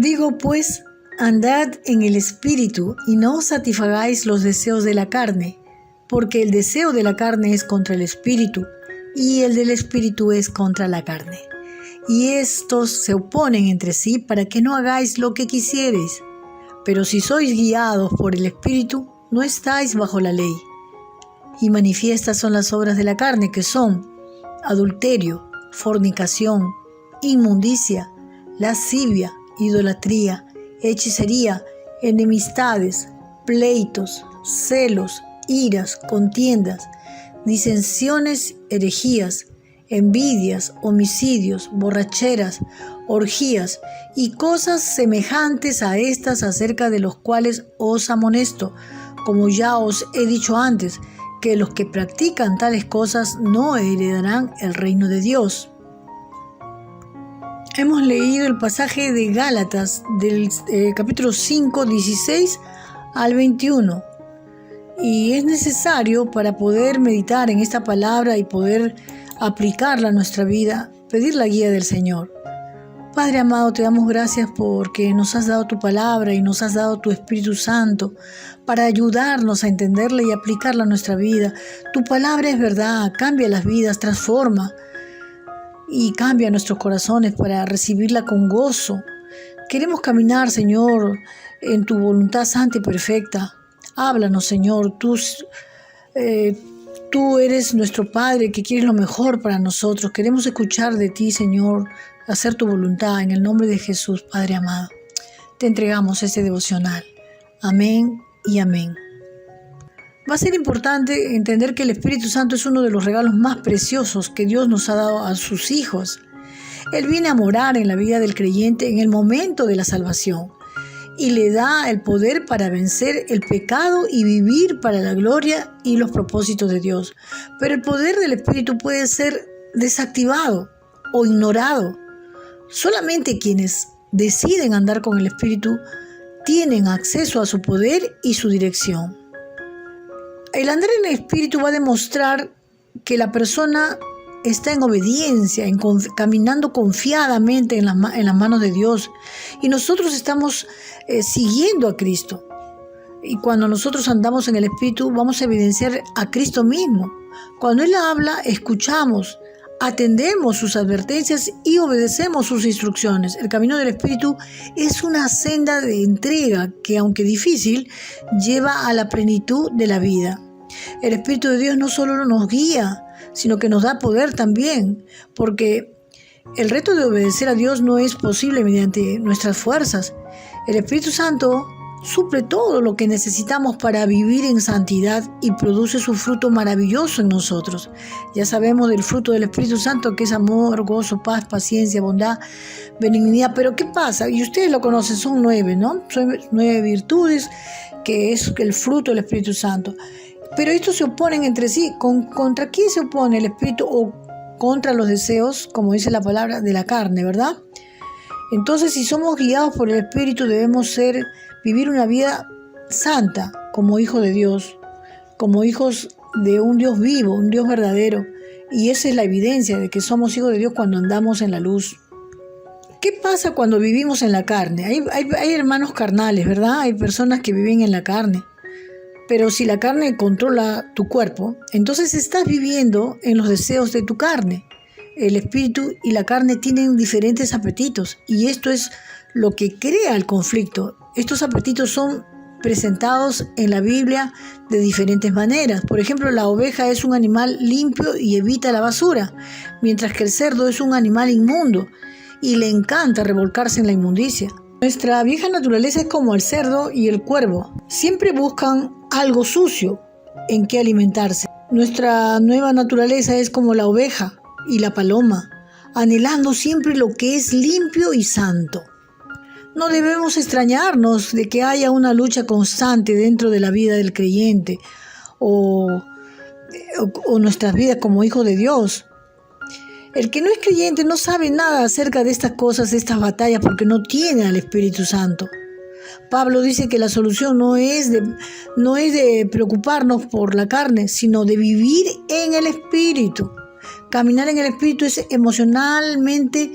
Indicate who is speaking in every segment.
Speaker 1: Digo pues, andad en el Espíritu y no satisfagáis los deseos de la carne, porque el deseo de la carne es contra el Espíritu y el del Espíritu es contra la carne. Y estos se oponen entre sí para que no hagáis lo que quisiereis. Pero si sois guiados por el Espíritu, no estáis bajo la ley. Y manifiestas son las obras de la carne, que son adulterio, fornicación, inmundicia, lascivia, idolatría, hechicería, enemistades, pleitos, celos, iras, contiendas, disensiones, herejías, envidias, homicidios, borracheras, orgías y cosas semejantes a estas, acerca de los cuales os amonesto, como ya os he dicho antes, que los que practican tales cosas no heredarán el reino de Dios. Hemos leído el pasaje de Gálatas del capítulo 5, 16 al 21. Y es necesario, para poder meditar en esta palabra y poder aplicarla a nuestra vida, pedir la guía del Señor. Padre amado, te damos gracias porque nos has dado tu palabra y nos has dado tu Espíritu Santo para ayudarnos a entenderla y aplicarla a nuestra vida. Tu palabra es verdad, cambia las vidas, transforma y cambia nuestros corazones para recibirla con gozo. Queremos caminar, Señor, en tu voluntad santa y perfecta. Háblanos, Señor. Tú eres nuestro Padre que quieres lo mejor para nosotros. Queremos escuchar de ti, Señor, hacer tu voluntad en el nombre de Jesús, Padre amado. Te entregamos este devocional. Amén y amén. Va a ser importante entender que el Espíritu Santo es uno de los regalos más preciosos que Dios nos ha dado a sus hijos. Él viene a morar en la vida del creyente en el momento de la salvación y le da el poder para vencer el pecado y vivir para la gloria y los propósitos de Dios. Pero el poder del Espíritu puede ser desactivado o ignorado. Solamente quienes deciden andar con el Espíritu tienen acceso a su poder y su dirección. El andar en el Espíritu va a demostrar que la persona está en obediencia, caminando confiadamente en las manos de Dios. Y nosotros estamos siguiendo a Cristo. Y cuando nosotros andamos en el Espíritu, vamos a evidenciar a Cristo mismo. Cuando Él habla, escuchamos, atendemos sus advertencias y obedecemos sus instrucciones. El camino del Espíritu es una senda de entrega que, aunque difícil, lleva a la plenitud de la vida. El Espíritu de Dios no solo nos guía, sino que nos da poder también, porque el reto de obedecer a Dios no es posible mediante nuestras fuerzas. El Espíritu Santo suple todo lo que necesitamos para vivir en santidad y produce su fruto maravilloso en nosotros. Ya sabemos del fruto del Espíritu Santo, que es amor, gozo, paz, paciencia, bondad, benignidad. Pero ¿qué pasa? Y ustedes lo conocen, son 9, ¿no? Son 9 virtudes, que es el fruto del Espíritu Santo. Pero estos se oponen entre sí. ¿Contra quién se opone el Espíritu? O contra los deseos, como dice la palabra, de la carne, ¿verdad? Entonces, si somos guiados por el Espíritu, debemos vivir una vida santa como hijos de Dios, como hijos de un Dios vivo, un Dios verdadero. Y esa es la evidencia de que somos hijos de Dios cuando andamos en la luz. ¿Qué pasa cuando vivimos en la carne? Hay hermanos carnales, ¿verdad? Hay personas que viven en la carne. Pero si la carne controla tu cuerpo, entonces estás viviendo en los deseos de tu carne. El espíritu y la carne tienen diferentes apetitos y esto es lo que crea el conflicto. Estos apetitos son presentados en la Biblia de diferentes maneras. Por ejemplo, la oveja es un animal limpio y evita la basura, mientras que el cerdo es un animal inmundo y le encanta revolcarse en la inmundicia. Nuestra vieja naturaleza es como el cerdo y el cuervo. Siempre buscan algo sucio en que alimentarse. Nuestra nueva naturaleza es como la oveja y la paloma, anhelando siempre lo que es limpio y santo. No debemos extrañarnos de que haya una lucha constante dentro de la vida del creyente o nuestras vidas como hijos de Dios. El que no es creyente no sabe nada acerca de estas cosas, de estas batallas, porque no tiene al Espíritu Santo. Pablo dice que la solución no es de preocuparnos por la carne, sino de vivir en el Espíritu. Caminar en el Espíritu es emocionalmente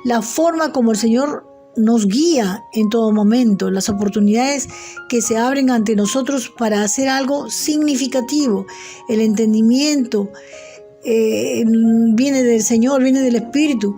Speaker 1: la forma como el Señor nos guía en todo momento, las oportunidades que se abren ante nosotros para hacer algo significativo. El entendimiento viene del Señor, viene del Espíritu.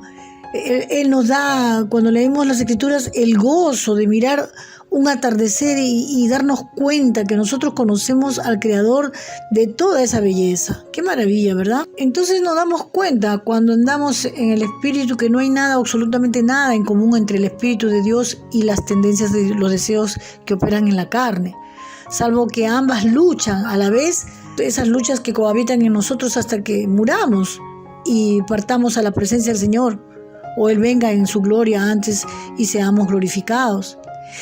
Speaker 1: Él nos da, cuando leemos las Escrituras, el gozo de mirar un atardecer y darnos cuenta que nosotros conocemos al Creador de toda esa belleza. ¡Qué maravilla!, ¿verdad? Entonces nos damos cuenta cuando andamos en el Espíritu que no hay nada, absolutamente nada en común entre el Espíritu de Dios y las tendencias de los deseos que operan en la carne, salvo que ambas luchan a la vez, esas luchas que cohabitan en nosotros hasta que muramos y partamos a la presencia del Señor, o Él venga en su gloria antes y seamos glorificados.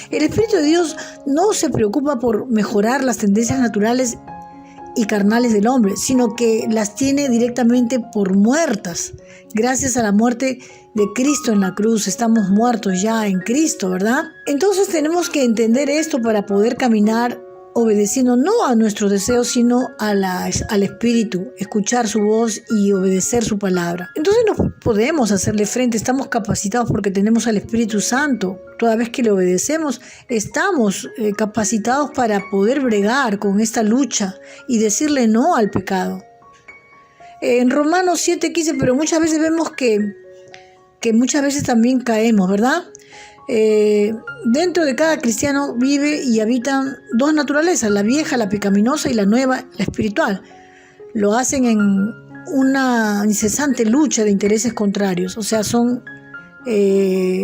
Speaker 1: El Espíritu de Dios no se preocupa por mejorar las tendencias naturales y carnales del hombre, sino que las tiene directamente por muertas. Gracias a la muerte de Cristo en la cruz, estamos muertos ya en Cristo, ¿verdad? Entonces tenemos que entender esto para poder caminar obedeciendo no a nuestros deseos, sino al Espíritu, escuchar su voz y obedecer su palabra. Entonces nos podemos hacerle frente, estamos capacitados porque tenemos al Espíritu Santo. Toda vez que le obedecemos, estamos capacitados para poder bregar con esta lucha y decirle no al pecado. En Romanos 7:15, pero muchas veces vemos que muchas veces también caemos, ¿verdad? Dentro de cada cristiano vive y habitan dos naturalezas, la vieja, la pecaminosa, y la nueva, la espiritual. Lo hacen en una incesante lucha de intereses contrarios, o sea, son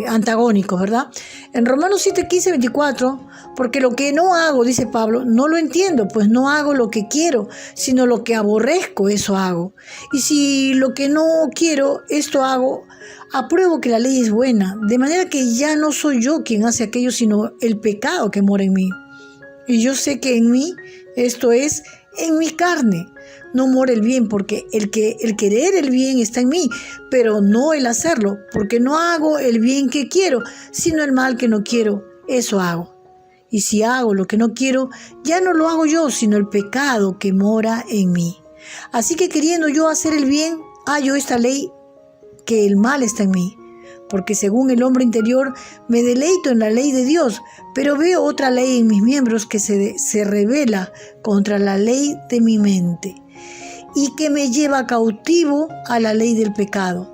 Speaker 1: antagónicos, ¿verdad? En Romanos 7:15-24, porque lo que no hago, dice Pablo, no lo entiendo, pues no hago lo que quiero, sino lo que aborrezco, eso hago. Y si lo que no quiero, esto hago, apruebo que la ley es buena, de manera que ya no soy yo quien hace aquello, sino el pecado que mora en mí. Y yo sé que en mí, esto es, en mi carne, no mora el bien, porque el querer el bien está en mí, pero no el hacerlo, porque no hago el bien que quiero, sino el mal que no quiero, eso hago. Y si hago lo que no quiero, ya no lo hago yo, sino el pecado que mora en mí. Así que queriendo yo hacer el bien, hallo esta ley, que el mal está en mí, porque según el hombre interior me deleito en la ley de Dios, pero veo otra ley en mis miembros que se rebela contra la ley de mi mente y que me lleva cautivo a la ley del pecado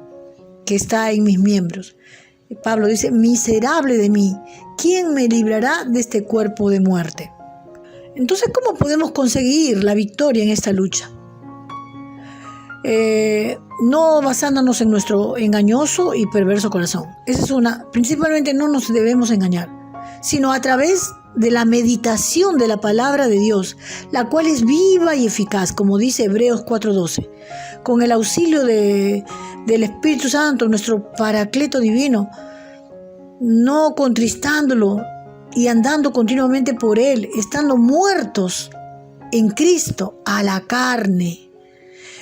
Speaker 1: que está en mis miembros. Pablo dice, miserable de mí, ¿quién me librará de este cuerpo de muerte? Entonces, ¿cómo podemos conseguir la victoria en esta lucha? No basándonos en nuestro engañoso y perverso corazón. Esa es una. Principalmente no nos debemos engañar, sino a través de la meditación de la palabra de Dios, la cual es viva y eficaz, como dice Hebreos 4:12. Con el auxilio del Espíritu Santo, nuestro Paracleto divino, no contristándolo y andando continuamente por Él, estando muertos en Cristo a la carne.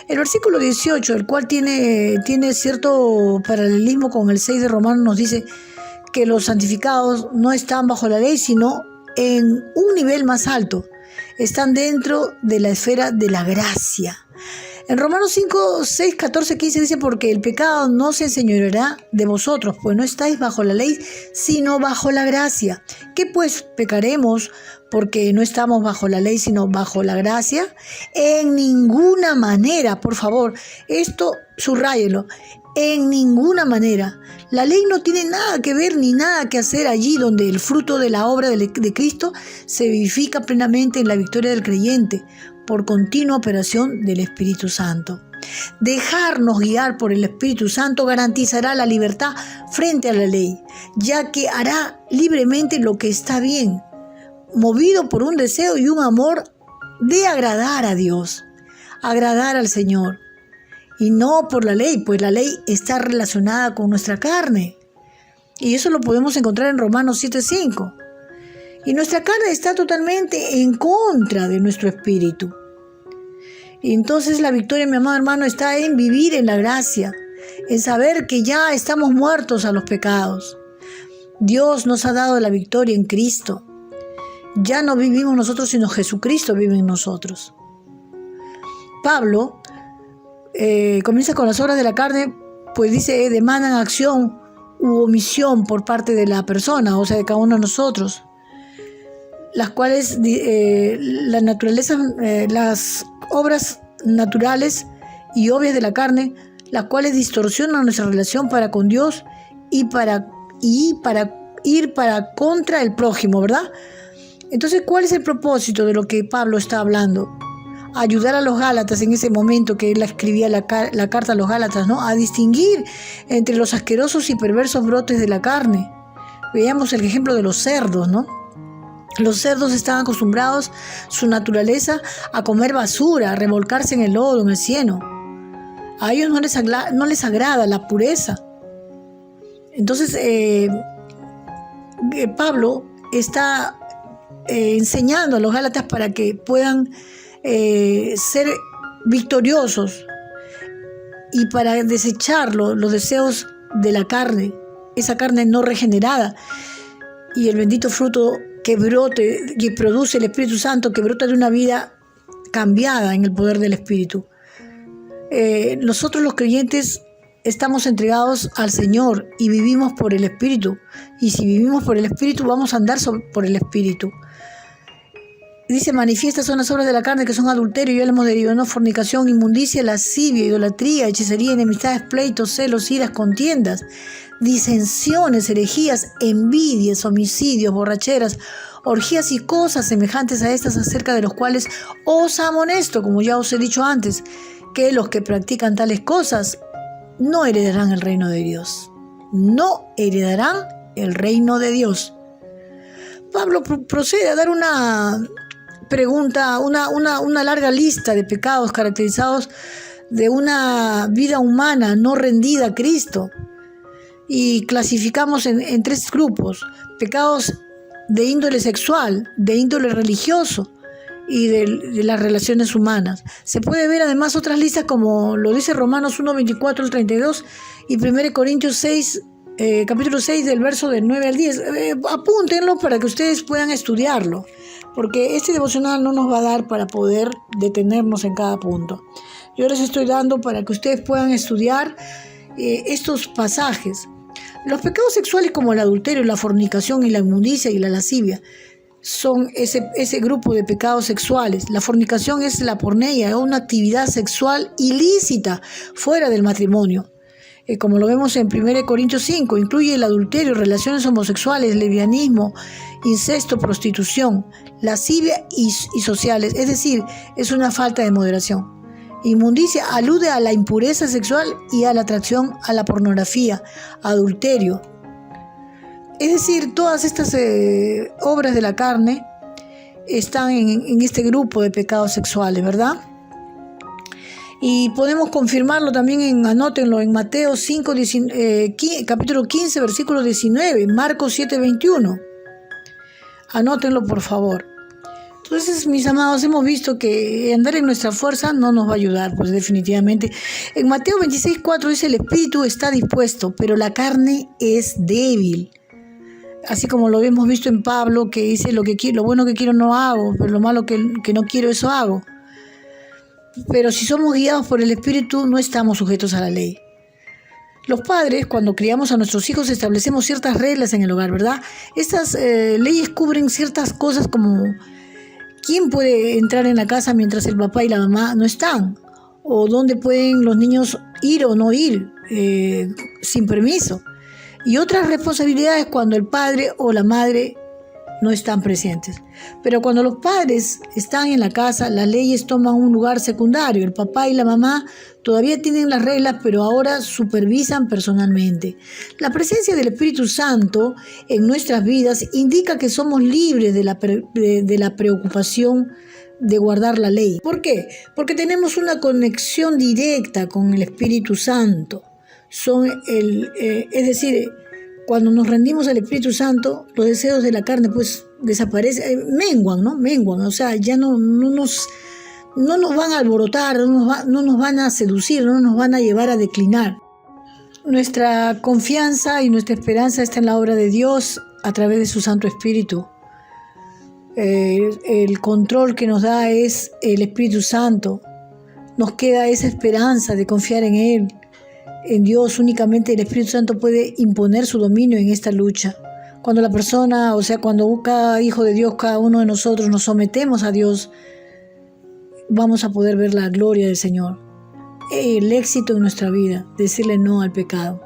Speaker 1: El versículo 18, el cual tiene cierto paralelismo con el 6 de Romanos, nos dice que los santificados no están bajo la ley, sino en un nivel más alto. Están dentro de la esfera de la gracia. En Romanos 5, 6, 14, 15 dice, porque el pecado no se enseñoreará de vosotros, pues no estáis bajo la ley, sino bajo la gracia. ¿Qué pues pecaremos porque no estamos bajo la ley, sino bajo la gracia? En ninguna manera, por favor, esto subráyelo, en ninguna manera. La ley no tiene nada que ver ni nada que hacer allí donde el fruto de la obra de Cristo se vivifica plenamente en la victoria del creyente, por continua operación del Espíritu Santo. Dejarnos guiar por el Espíritu Santo garantizará la libertad frente a la ley, ya que hará libremente lo que está bien, movido por un deseo y un amor de agradar a Dios, agradar al Señor, y no por la ley, pues la ley está relacionada con nuestra carne. Y eso lo podemos encontrar en Romanos 7:5. Y nuestra carne está totalmente en contra de nuestro espíritu. Y entonces la victoria, mi amado hermano, está en vivir en la gracia, en saber que ya estamos muertos a los pecados. Dios nos ha dado la victoria en Cristo. Ya no vivimos nosotros, sino Jesucristo vive en nosotros. Pablo comienza con las obras de la carne, pues dice, demandan acción u omisión por parte de la persona, o sea, de cada uno de nosotros, las cuales la naturaleza, las obras naturales y obvias de la carne, las cuales distorsionan nuestra relación para con Dios y para ir para contra el prójimo, ¿verdad? Entonces, ¿cuál es el propósito de lo que Pablo está hablando? Ayudar a los Gálatas en ese momento que él escribía la carta a los Gálatas, ¿no? A distinguir entre los asquerosos y perversos brotes de la carne. Veamos el ejemplo de los cerdos, ¿no? Los cerdos están acostumbrados, su naturaleza, a comer basura, a revolcarse en el lodo, en el cieno. A ellos no les agrada la pureza. Entonces, Pablo está enseñando a los Gálatas para que puedan ser victoriosos y para desechar los deseos de la carne, esa carne no regenerada, y el bendito fruto que brote, que produce el Espíritu Santo, que brota de una vida cambiada en el poder del Espíritu. Nosotros los creyentes estamos entregados al Señor y vivimos por el Espíritu, y si vivimos por el Espíritu vamos a andar por el Espíritu. Dice, manifiestas son las obras de la carne, que son adulterio, ya hablamos de ello, ¿no? Fornicación, inmundicia, lascivia, idolatría, hechicería, enemistades, pleitos, celos, iras, contiendas, disensiones, herejías, envidias, homicidios, borracheras, orgías y cosas semejantes a estas, acerca de los cuales os amonesto, como ya os he dicho antes, que los que practican tales cosas no heredarán el reino de Dios. No heredarán el reino de Dios. Pablo procede a dar una pregunta, una larga lista de pecados caracterizados de una vida humana no rendida a Cristo. Y clasificamos en tres grupos: pecados de índole sexual, de índole religioso y de las relaciones humanas. Se puede ver además otras listas, como lo dice Romanos 1, 24 al 32 y 1 Corintios 6, capítulo 6, del verso del 9 al 10. Apúntenlo para que ustedes puedan estudiarlo, porque este devocional no nos va a dar para poder detenernos en cada punto. Yo les estoy dando para que ustedes puedan estudiar estos pasajes. Los pecados sexuales, como el adulterio, la fornicación y la inmundicia y la lascivia, son ese grupo de pecados sexuales. La fornicación es la porneia, una actividad sexual ilícita fuera del matrimonio. Como lo vemos en 1 Corintios 5, incluye el adulterio, relaciones homosexuales, lesbianismo, incesto, prostitución, lascivia y sociales, es decir, es una falta de moderación. Inmundicia alude a la impureza sexual y a la atracción a la pornografía, adulterio. Es decir, todas estas obras de la carne están en este grupo de pecados sexuales, ¿verdad? Y podemos confirmarlo también, anótenlo, en Mateo 5, capítulo 15, versículo 19, Marcos 7, 21. Anótenlo, por favor. Entonces, mis amados, hemos visto que andar en nuestra fuerza no nos va a ayudar, pues definitivamente. En Mateo 26, 4 dice, el espíritu está dispuesto, pero la carne es débil. Así como lo hemos visto en Pablo, que dice, lo bueno que quiero no hago, pero lo malo que no quiero, eso hago. Pero si somos guiados por el Espíritu, no estamos sujetos a la ley. Los padres, cuando criamos a nuestros hijos, establecemos ciertas reglas en el hogar, ¿verdad? Estas leyes cubren ciertas cosas, como quién puede entrar en la casa mientras el papá y la mamá no están, o dónde pueden los niños ir o no ir sin permiso, y otras responsabilidades cuando el padre o la madre no están presentes. Pero cuando los padres están en la casa, las leyes toman un lugar secundario. El papá y la mamá todavía tienen las reglas, pero ahora supervisan personalmente. La presencia del Espíritu Santo en nuestras vidas indica que somos libres de la preocupación de guardar la ley. ¿Por qué? Porque tenemos una conexión directa con el Espíritu Santo. Es decir, cuando nos rendimos al Espíritu Santo, los deseos de la carne pues desaparecen, menguan, ¿no? Menguan, o sea, ya no nos van a alborotar, no nos van a seducir, no nos van a llevar a declinar. Nuestra confianza y nuestra esperanza está en la obra de Dios a través de su Santo Espíritu. El control que nos da es el Espíritu Santo. Nos queda esa esperanza de confiar en Él, En Dios únicamente el Espíritu Santo puede imponer su dominio en esta lucha. Cuando la persona, o sea, cuando cada hijo de Dios, cada uno de nosotros nos sometemos a Dios, vamos a poder ver la gloria del Señor, el éxito en nuestra vida, decirle no al pecado.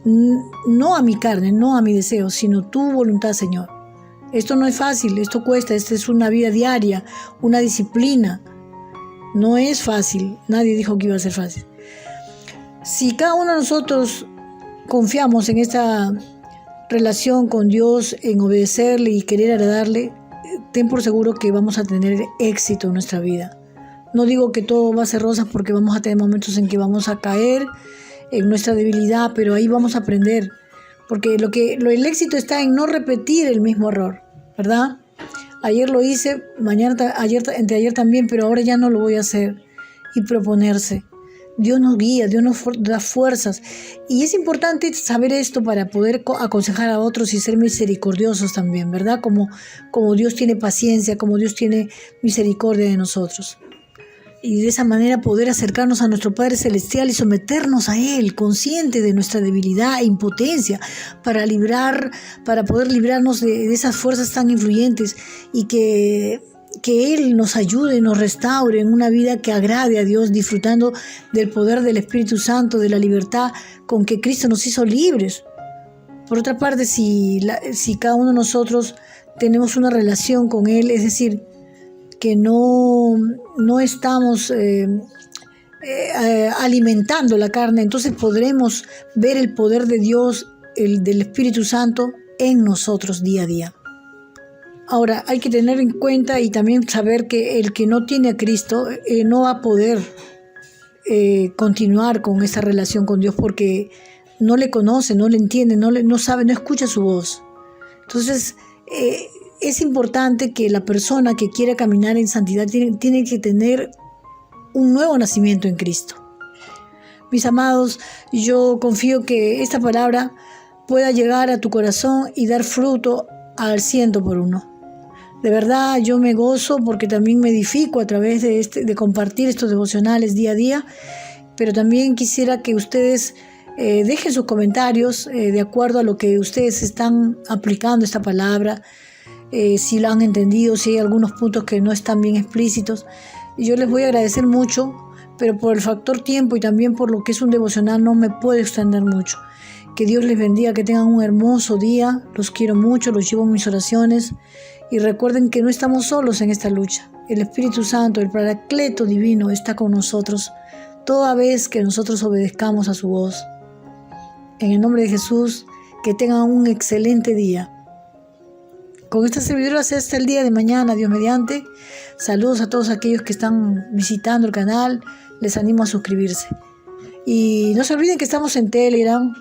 Speaker 1: No a mi carne, no a mi deseo, sino tu voluntad, Señor. Esto no es fácil, esto cuesta, esta es una vida diaria, una disciplina. No es fácil, nadie dijo que iba a ser fácil. Si cada uno de nosotros confiamos en esta relación con Dios, en obedecerle y querer agradarle, ten por seguro que vamos a tener éxito en nuestra vida. No digo que todo va a ser rosas porque vamos a tener momentos en que vamos a caer en nuestra debilidad, pero ahí vamos a aprender. Porque el éxito está en no repetir el mismo error, ¿verdad? Ayer lo hice, anteayer también, pero ahora ya no lo voy a hacer. Y proponerse. Dios nos guía, Dios nos da fuerzas. Y es importante saber esto para poder aconsejar a otros y ser misericordiosos también, ¿verdad? Como Dios tiene paciencia, como Dios tiene misericordia de nosotros. Y de esa manera poder acercarnos a nuestro Padre Celestial y someternos a Él, consciente de nuestra debilidad e impotencia, para poder librarnos de esas fuerzas tan influyentes y que Él nos ayude, nos restaure en una vida que agrade a Dios, disfrutando del poder del Espíritu Santo, de la libertad con que Cristo nos hizo libres. Por otra parte, si cada uno de nosotros tenemos una relación con Él, es decir, que no estamos alimentando la carne, entonces podremos ver el poder de Dios, del Espíritu Santo en nosotros día a día. Ahora, hay que tener en cuenta y también saber que el que no tiene a Cristo no va a poder continuar con esa relación con Dios porque no le conoce, no le entiende, no sabe, no escucha su voz. Entonces, es importante que la persona que quiera caminar en santidad tiene que tener un nuevo nacimiento en Cristo. Mis amados, yo confío que esta palabra pueda llegar a tu corazón y dar fruto al 100%. De verdad, yo me gozo porque también me edifico a través de compartir estos devocionales día a día, pero también quisiera que ustedes dejen sus comentarios de acuerdo a lo que ustedes están aplicando esta palabra, si la han entendido, si hay algunos puntos que no están bien explícitos. Yo les voy a agradecer mucho, pero por el factor tiempo y también por lo que es un devocional no me puedo extender mucho. Que Dios les bendiga, que tengan un hermoso día. Los quiero mucho, los llevo en mis oraciones. Y recuerden que no estamos solos en esta lucha. El Espíritu Santo, el Paracleto Divino, está con nosotros toda vez que nosotros obedezcamos a su voz. En el nombre de Jesús, que tengan un excelente día. Con esta servidora hasta el día de mañana, Dios mediante. Saludos a todos aquellos que están visitando el canal. Les animo a suscribirse. Y no se olviden que estamos en Telegram,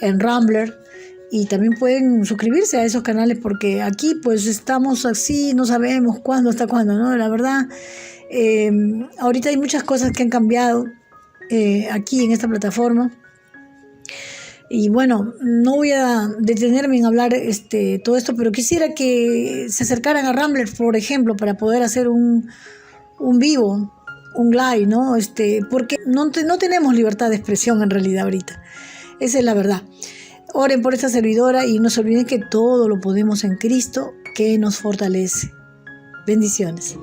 Speaker 1: en Rumble, y también pueden suscribirse a esos canales porque aquí pues estamos así, no sabemos cuándo hasta cuándo, ¿no? La verdad, ahorita hay muchas cosas que han cambiado aquí en esta plataforma. Y bueno, no voy a detenerme en hablar todo esto, pero quisiera que se acercaran a Rumble, por ejemplo, para poder hacer un vivo, un live, ¿no? Porque no tenemos libertad de expresión en realidad ahorita. Esa es la verdad. Oren por esta servidora y no se olviden que todo lo podemos en Cristo que nos fortalece. Bendiciones.